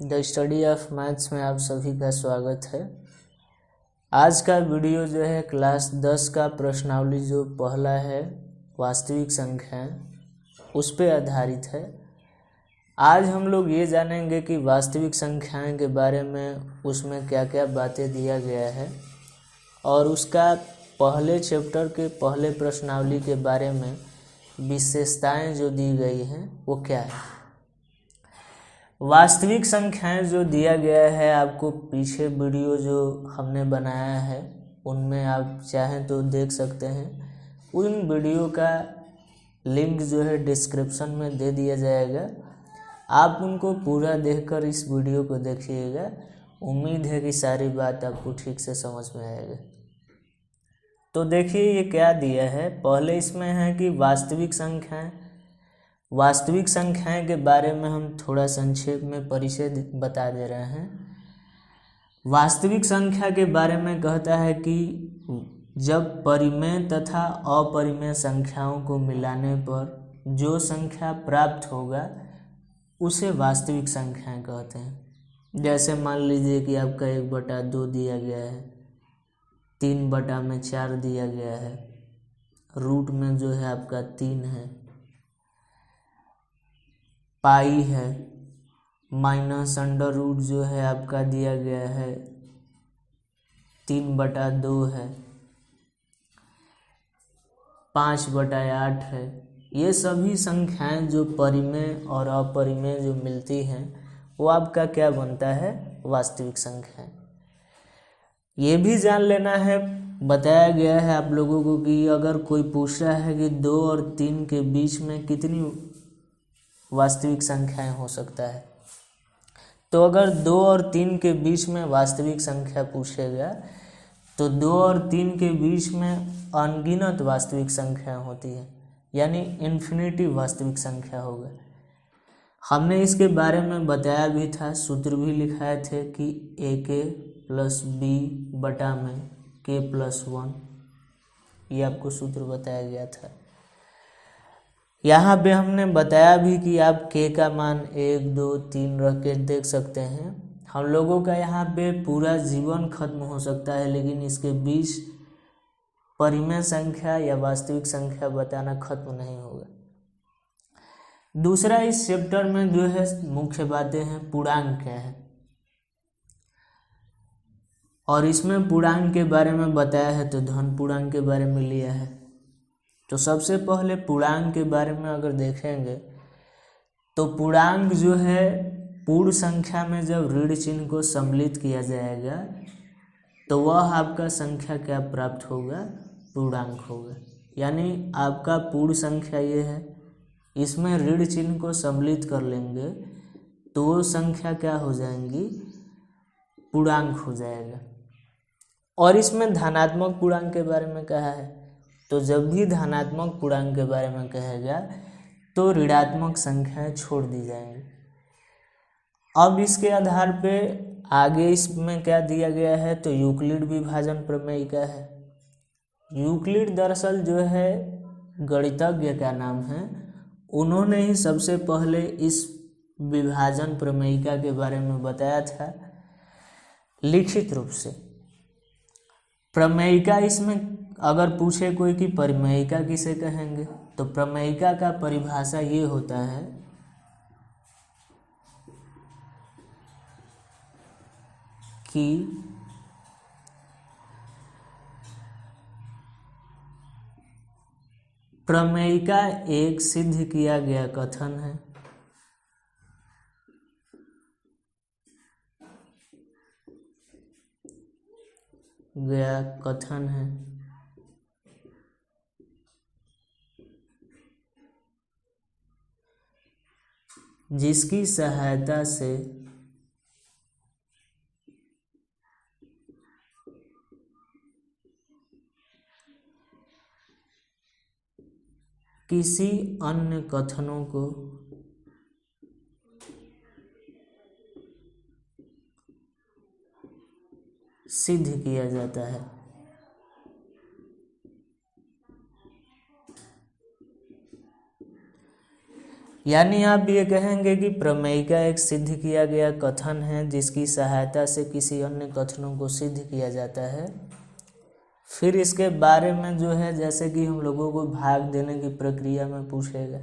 The study of maths में आप सभी का स्वागत है। आज का वीडियो जो है क्लास 10 का प्रश्नावली जो पहला है वास्तविक संख्याएं, उस पर आधारित है। आज हम लोग ये जानेंगे कि वास्तविक संख्याएं के बारे में उसमें क्या क्या बातें दिया गया है और उसका पहले चैप्टर के पहले प्रश्नावली के बारे में विशेषताएं जो दी गई हैं वो क्या है। वास्तविक संख्याएं जो दिया गया है आपको पीछे वीडियो जो हमने बनाया है उनमें आप चाहें तो देख सकते हैं। उन वीडियो का लिंक जो है डिस्क्रिप्शन में दे दिया जाएगा, आप उनको पूरा देखकर इस वीडियो को देखिएगा। उम्मीद है कि सारी बात आपको ठीक से समझ में आएगा। तो देखिए ये क्या दिया है। पहले इसमें है कि वास्तविक संख्याएं के बारे में हम थोड़ा संक्षेप में परिचय बता दे रहे हैं। वास्तविक संख्या के बारे में कहता है कि जब परिमेय तथा अपरिमेय संख्याओं को मिलाने पर जो संख्या प्राप्त होगा उसे वास्तविक संख्याएं कहते हैं। जैसे मान लीजिए कि आपका 1/2 दिया गया है, 3/4 दिया गया है, रूट में जो है आपका 3 है, पाई है, माइनस अंडर रूट जो है आपका दिया गया है 3/2 है, 5/8 है। ये सभी संख्याएं जो परिमेय और अपरिमेय जो मिलती हैं वो आपका क्या बनता है, वास्तविक संख्या। ये भी जान लेना है, बताया गया है आप लोगों को कि अगर कोई पूछ रहा है कि 2 और 3 के बीच में कितनी वास्तविक संख्याएं हो सकता है, तो अगर 2 और 3 के बीच में वास्तविक संख्या पूछेगा तो 2 और 3 के बीच में अनगिनत वास्तविक संख्या होती है, यानी इन्फिनिटी वास्तविक संख्या होगा। हमने इसके बारे में बताया भी था, सूत्र भी लिखाए थे कि AK + B बटा में K + 1, ये आपको सूत्र बताया गया था। यहाँ पे हमने बताया भी कि आप K का मान 1, 2, 3 रख के देख सकते हैं। हम लोगों का यहाँ पे पूरा जीवन खत्म हो सकता है, लेकिन इसके बीच परिमेय संख्या या वास्तविक संख्या बताना खत्म नहीं होगा। दूसरा, इस चैप्टर में जो है मुख्य बातें हैं पूर्णांक क्या है, और इसमें पूर्णांक के बारे में बताया है तो धन पूर्णांक के बारे में लिया है। तो सबसे पहले पूर्णांक के बारे में अगर देखेंगे तो पूर्णांक जो है पूर्ण संख्या में जब ऋण चिन्ह को सम्मिलित किया जाएगा तो वह आपका संख्या क्या प्राप्त होगा, पूर्णांक होगा। यानी आपका पूर्ण संख्या ये है, इसमें ऋण चिन्ह को सम्मिलित कर लेंगे तो वो संख्या क्या हो जाएंगी, पूर्णांक हो जाएगा। और इसमें धनात्मक पूर्णांक के बारे में कहा है, तो जब भी धनात्मक पूर्णांक के बारे में कहेगा तो ऋणात्मक संख्याएं छोड़ दी जाएंगी। अब इसके आधार पे आगे इसमें क्या दिया गया है, तो यूक्लिड विभाजन प्रमेय का है। यूक्लिड दरअसल जो है गणितज्ञ का नाम है, उन्होंने ही सबसे पहले इस विभाजन प्रमेयिका के बारे में बताया था लिखित रूप से। प्रमेयिका, इसमें अगर पूछे कोई कि परिमेयिका किसे कहेंगे, तो प्रमेयिका का परिभाषा ये होता है कि प्रमेयिका एक सिद्ध किया गया कथन है जिसकी सहायता से किसी अन्य कथनों को सिद्ध किया जाता है। यानी आप ये कहेंगे कि प्रमेयिका एक सिद्ध किया गया कथन है जिसकी सहायता से किसी अन्य कथनों को सिद्ध किया जाता है। फिर इसके बारे में जो है, जैसे कि हम लोगों को भाग देने की प्रक्रिया में पूछेगा।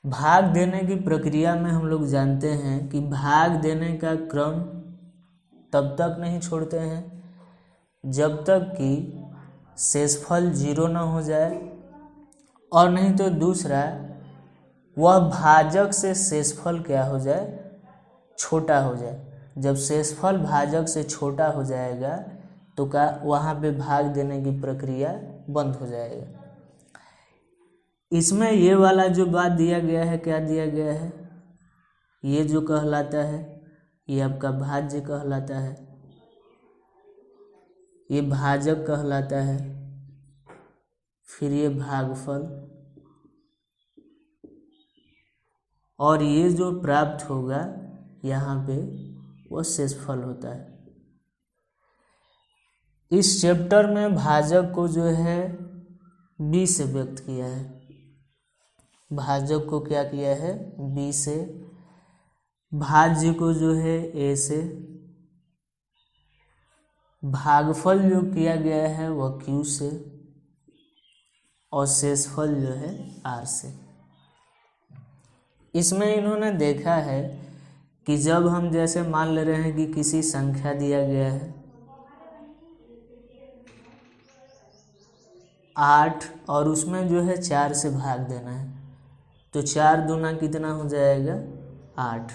भाग देने की प्रक्रिया में हम लोग जानते हैं कि भाग देने का क्रम तब तक नहीं छोड़ते हैं जब तक कि शेषफल 0 न हो जाए, और नहीं तो दूसरा वह भाजक से शेषफल क्या हो जाए, छोटा हो जाए। जब शेषफल भाजक से छोटा हो जाएगा तो का वहाँ पे भाग देने की प्रक्रिया बंद हो जाएगा। इसमें ये वाला जो बात दिया गया है, क्या दिया गया है, ये जो कहलाता है ये आपका भाज्य कहलाता है, ये भाजक कहलाता है। फिर ये भागफल, और ये जो प्राप्त होगा यहाँ पे वो शेषफल होता है। इस चैप्टर में भाजक को जो है b से व्यक्त किया है। भाजक को क्या किया है, b से। भाज्य को जो है a से। भागफल जो किया गया है वह q से, और शेषफल जो है r से। इसमें इन्होंने देखा है कि जब हम जैसे मान ले रहे हैं कि किसी संख्या दिया गया है 8 और उसमें जो है 4 से भाग देना है, तो 4 दूना कितना हो जाएगा, 8।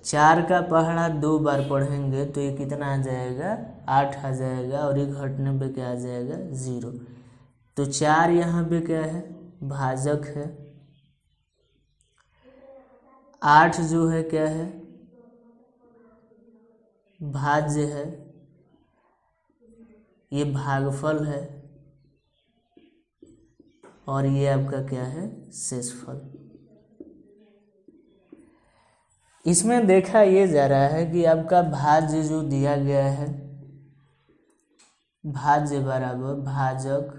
4 का पहाड़ा 2 बार पढ़ेंगे तो ये कितना आ जाएगा, 8 आ जाएगा, और ये घटने पे क्या आ जाएगा, 0। तो 4 यहाँ पे क्या है, भाजक है। 8 जो है क्या है, भाज्य है। ये भागफल है, और ये आपका क्या है, शेषफल। इसमें देखा ये जा रहा है कि आपका भाज्य जो दिया गया है, भाज्य बराबर भाजक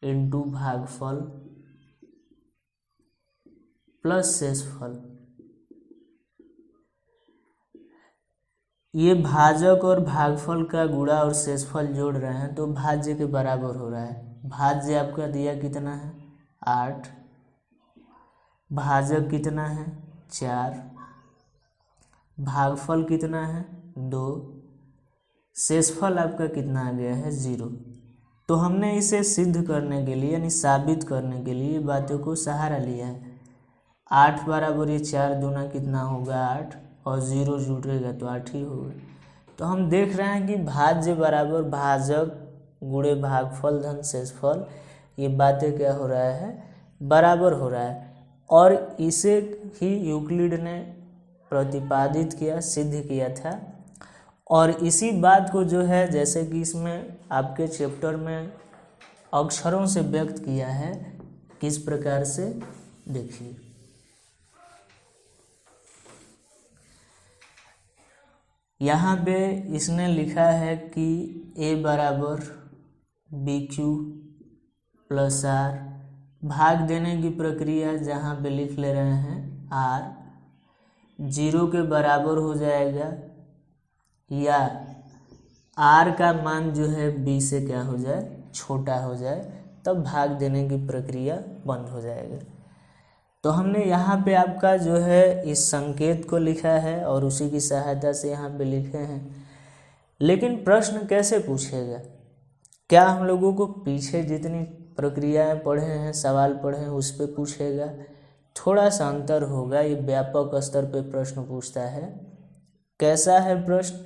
इंटू भागफल प्लस शेषफल। ये भाजक और भागफल का गुणा और शेषफल जोड़ रहे हैं तो भाज्य के बराबर हो रहा है। भाज्य आपका दिया कितना है, 8। भाजक कितना है, 4। भागफल कितना है, 2। शेषफल आपका कितना आ गया है, 0। तो हमने इसे सिद्ध करने के लिए यानी साबित करने के लिए बातों को सहारा लिया है। 8 बराबर ये 4 दूना कितना होगा, 8, और 0 जुड़ेगा तो 8 ही होगा। तो हम देख रहे हैं कि भाज्य बराबर भाजक गुणे भागफल धन शेषफल, ये बातें क्या हो रहा है, बराबर हो रहा है। और इसे ही यूक्लिड ने प्रतिपादित किया, सिद्ध किया था। और इसी बात को जो है, जैसे कि इसमें आपके चैप्टर में अक्षरों से व्यक्त किया है, किस प्रकार से देखिए। यहाँ पे इसने लिखा है कि a बराबर BQ प्लस R, भाग देने की प्रक्रिया जहाँ पे लिख ले रहे हैं R 0 के बराबर हो जाएगा, या R का मान जो है B से क्या हो जाए, छोटा हो जाए, तब भाग देने की प्रक्रिया बंद हो जाएगा। तो हमने यहाँ पे आपका जो है इस संकेत को लिखा है और उसी की सहायता से यहाँ पे लिखे हैं। लेकिन प्रश्न कैसे पूछेगा, क्या हम लोगों को पीछे जितनी प्रक्रियाएं पढ़े हैं, सवाल पढ़े हैं, उस पे पूछेगा, थोड़ा सा अंतर होगा। ये व्यापक स्तर पे प्रश्न पूछता है। कैसा है प्रश्न,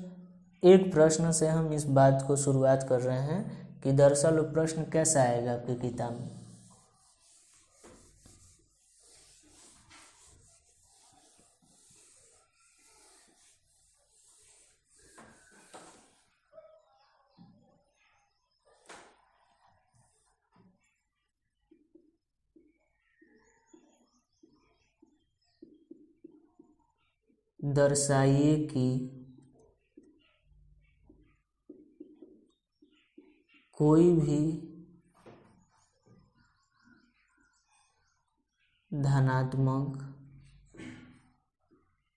एक प्रश्न से हम इस बात को शुरुआत कर रहे हैं कि दरअसल वो प्रश्न कैसा आएगा आपकी किताब में। दर्शाइए कि कोई भी धनात्मक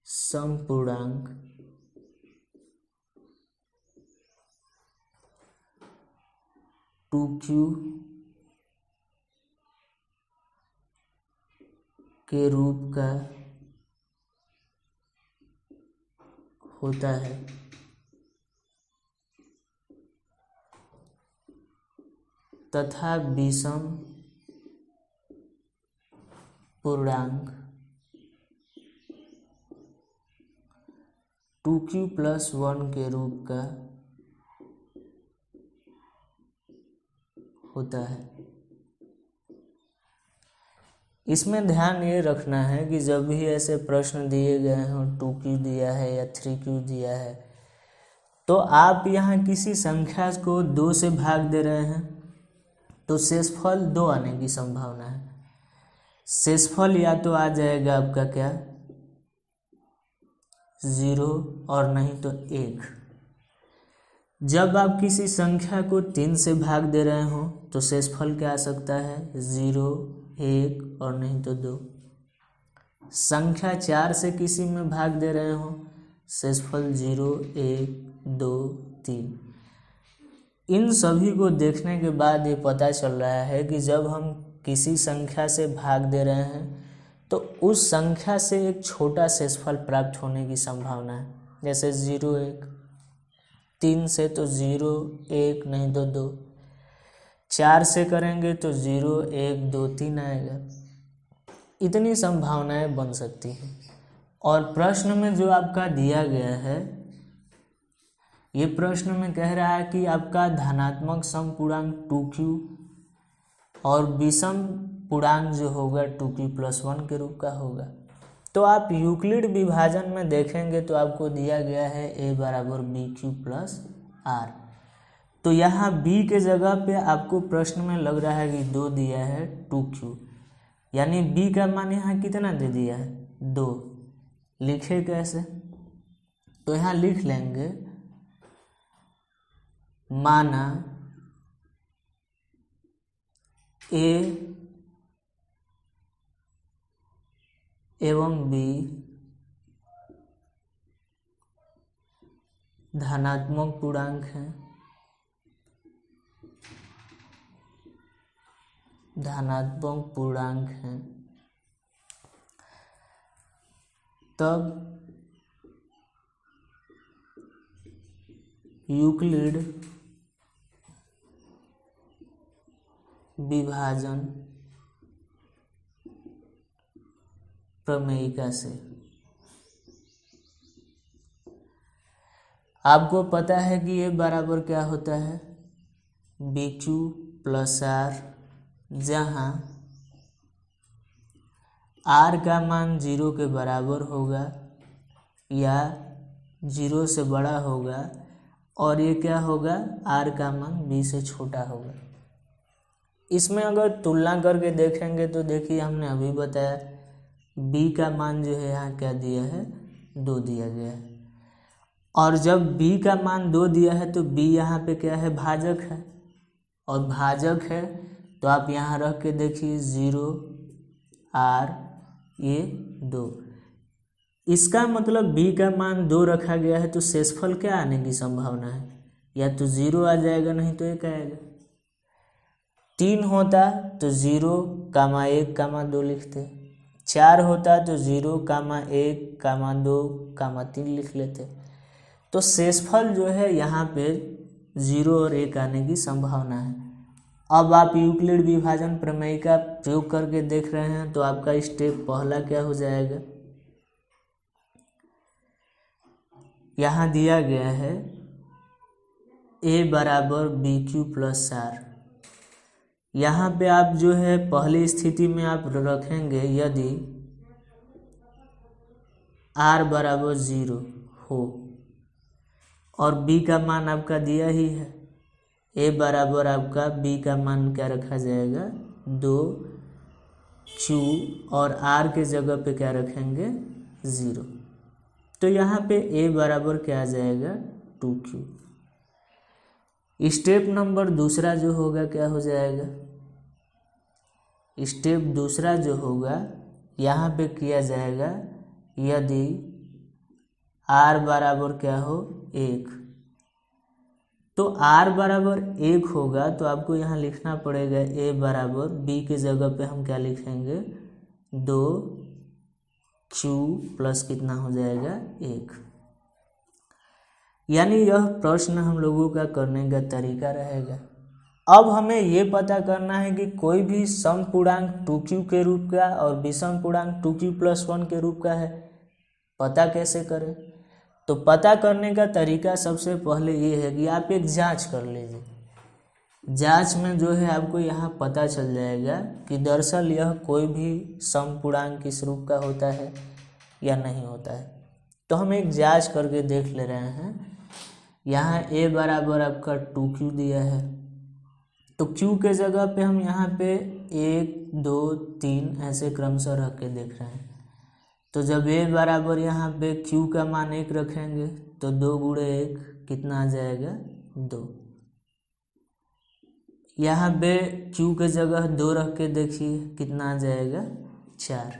समपूर्णांक टू क्यू के रूप का होता है तथा विषम पूर्णांक 2q+1 के रूप का होता है। इसमें ध्यान ये रखना है कि जब भी ऐसे प्रश्न दिए गए हों 2q दिया है या 3q दिया है तो आप यहाँ किसी संख्या को 2 से भाग दे रहे हैं तो शेषफल 2 आने की संभावना है। शेषफल या तो आ जाएगा आपका क्या 0 और नहीं तो 1। जब आप किसी संख्या को 3 से भाग दे रहे हो तो शेषफल क्या आ सकता है 0, 1 और नहीं तो 2। संख्या 4 से किसी में भाग दे रहे हो शेषफल 0, 1, 2, 3। इन सभी को देखने के बाद ये पता चल रहा है कि जब हम किसी संख्या से भाग दे रहे हैं तो उस संख्या से एक छोटा शेषफल प्राप्त होने की संभावना है। जैसे 0, 1, 3 से तो 0, 1 नहीं तो 2, 4 से करेंगे तो 0, 1, 2, 3 आएगा। इतनी संभावनाएं बन सकती हैं। और प्रश्न में जो आपका दिया गया है ये प्रश्न में कह रहा है कि आपका धनात्मक समपूर्णांक 2q और विषम पूर्णांक जो होगा 2q+1 के रूप का होगा। तो आप यूक्लिड विभाजन में देखेंगे तो आपको दिया गया है a बराबर bq+r। तो यहाँ b के जगह पे आपको प्रश्न में लग रहा है कि 2 दिया है 2q, यानी b का मान यहाँ कितना दे दिया है 2। लिखे कैसे? तो यहाँ लिख लेंगे माना a एवं b धनात्मक पूर्णांक हैं, धनात्मक पूर्णांक हैं, तब यूक्लिड विभाजन प्रमेयिका से आपको पता है कि ये बराबर क्या होता है bq+r, जहाँ r का मान 0 के बराबर होगा या 0 से बड़ा होगा और ये क्या होगा r का मान b से छोटा होगा। इसमें अगर तुलना करके देखेंगे तो देखिए हमने अभी बताया b का मान जो है यहाँ क्या दिया है 2 दिया गया है, और जब b का मान 2 दिया है तो b यहाँ पे क्या है भाजक है, और भाजक है तो आप यहाँ रख के देखिए 0 r ये 2। इसका मतलब b का मान 2 रखा गया है तो शेषफल क्या आने की संभावना है, या तो 0 आ जाएगा नहीं तो 1 आएगा। 3 होता तो 0, 1, 2 लिखते, 4 होता तो 0, 1, 2, 3 लिख लेते। तो शेषफल जो है यहाँ पे 0 और 1 आने की संभावना है। अब आप यूक्लिड विभाजन प्रमेय का प्रयोग करके देख रहे हैं तो आपका स्टेप पहला क्या हो जाएगा, यहाँ दिया गया है a बराबर bq+r। यहाँ पे आप जो है पहली स्थिति में आप रखेंगे यदि r बराबर 0 हो और b का मान आपका दिया ही है, a बराबर आपका b का मान क्या रखा जाएगा 2q और r के जगह पे क्या रखेंगे 0। तो यहाँ पे a बराबर क्या आ जाएगा 2q। स्टेप नंबर दूसरा जो होगा क्या हो जाएगा, स्टेप दूसरा जो होगा यहाँ पे किया जाएगा यदि r बराबर क्या हो 1, तो r बराबर 1 होगा तो आपको यहाँ लिखना पड़ेगा a बराबर b के जगह पे हम क्या लिखेंगे 2q प्लस कितना हो जाएगा 1। यानी यह प्रश्न हम लोगों का करने का तरीका रहेगा। अब हमें ये पता करना है कि कोई भी सम पूर्णांक 2q के रूप का और विषम पूर्णांक 2q प्लस 1 के रूप का है, पता कैसे करें। तो पता करने का तरीका सबसे पहले ये है कि आप एक जांच कर लीजिए। जांच में जो है आपको यहाँ पता चल जाएगा कि दरअसल यह कोई भी सम पूर्णांक किस रूप का होता है या नहीं होता है। तो हम एक जांच करके देख ले रहे हैं। यहाँ a बराबर आपका 2q दिया है, तो q के जगह पे हम यहाँ पे 1 2 3 ऐसे क्रमशः रख के देख रहे हैं। तो जब a बराबर यहाँ पे q का मान 1 रखेंगे तो 2 गुणे 1 कितना आ जाएगा 2। यहाँ पे q के जगह 2 रख के देखिए कितना आ जाएगा 4।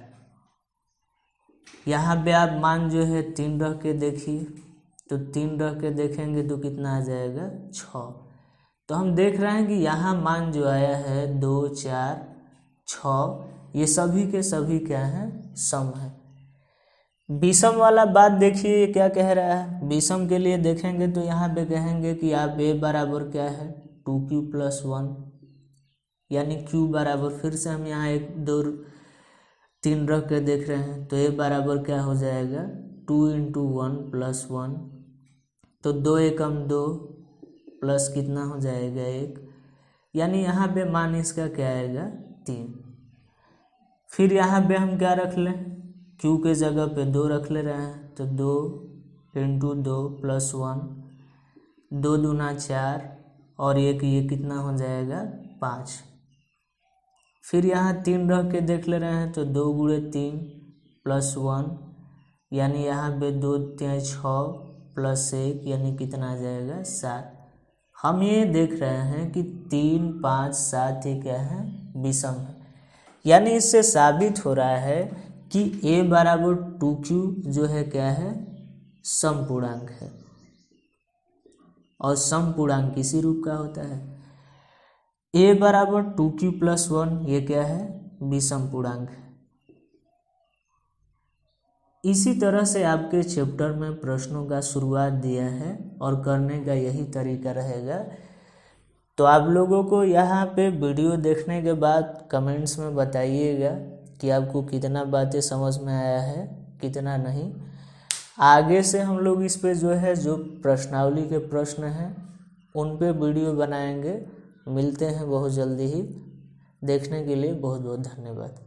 यहाँ पे आप मान जो है 3 रख के देखिए, तो 3 रख के देखेंगे तो कितना आ जाएगा 6। तो हम देख रहे हैं कि यहाँ मान जो आया है 2 4 6 ये सभी के सभी क्या हैं सम है। विषम वाला बात देखिए ये क्या कह रहा है। विषम के लिए देखेंगे तो यहाँ पे कहेंगे कि आप a बराबर क्या है 2q प्लस 1, यानी q बराबर फिर से हम यहाँ 1 2 3 रख के देख रहे हैं तो a बराबर क्या हो जाएगा 2 × 1 प्लस 1, तो 2 एकम 2 प्लस कितना हो जाएगा 1, यानी यहाँ पे मान इसका क्या आएगा 3। फिर यहाँ पे हम क्या रख लें, q के जगह पे 2 रख ले रहे हैं, तो 2 × 2 प्लस 1, 2 दूना 4 और 1 ये कितना हो जाएगा 5। फिर यहाँ 3 रख के देख ले रहे हैं तो 2 गुणे 3 प्लस 1, यानी यहाँ पे 2 3 6 प्लस 1 यानी कितना आ जाएगा 7। हम ये देख रहे हैं कि 3 5 7 ये क्या है विषम है, यानी इससे साबित हो रहा है कि a बराबर 2q जो है क्या है सम पूर्णांक है, और सम पूर्णांक किसी रूप का होता है। a बराबर 2q प्लस 1 ये क्या है विषम पूर्णांक है। इसी तरह से आपके चैप्टर में प्रश्नों का शुरुआत दिया है और करने का यही तरीका रहेगा। तो आप लोगों को यहाँ पे वीडियो देखने के बाद कमेंट्स में बताइएगा कि आपको कितना बातें समझ में आया है कितना नहीं। आगे से हम लोग इस पे जो है जो प्रश्नावली के प्रश्न हैं उन पे वीडियो बनाएंगे। मिलते हैं बहुत जल्दी ही। देखने के लिए बहुत बहुत धन्यवाद।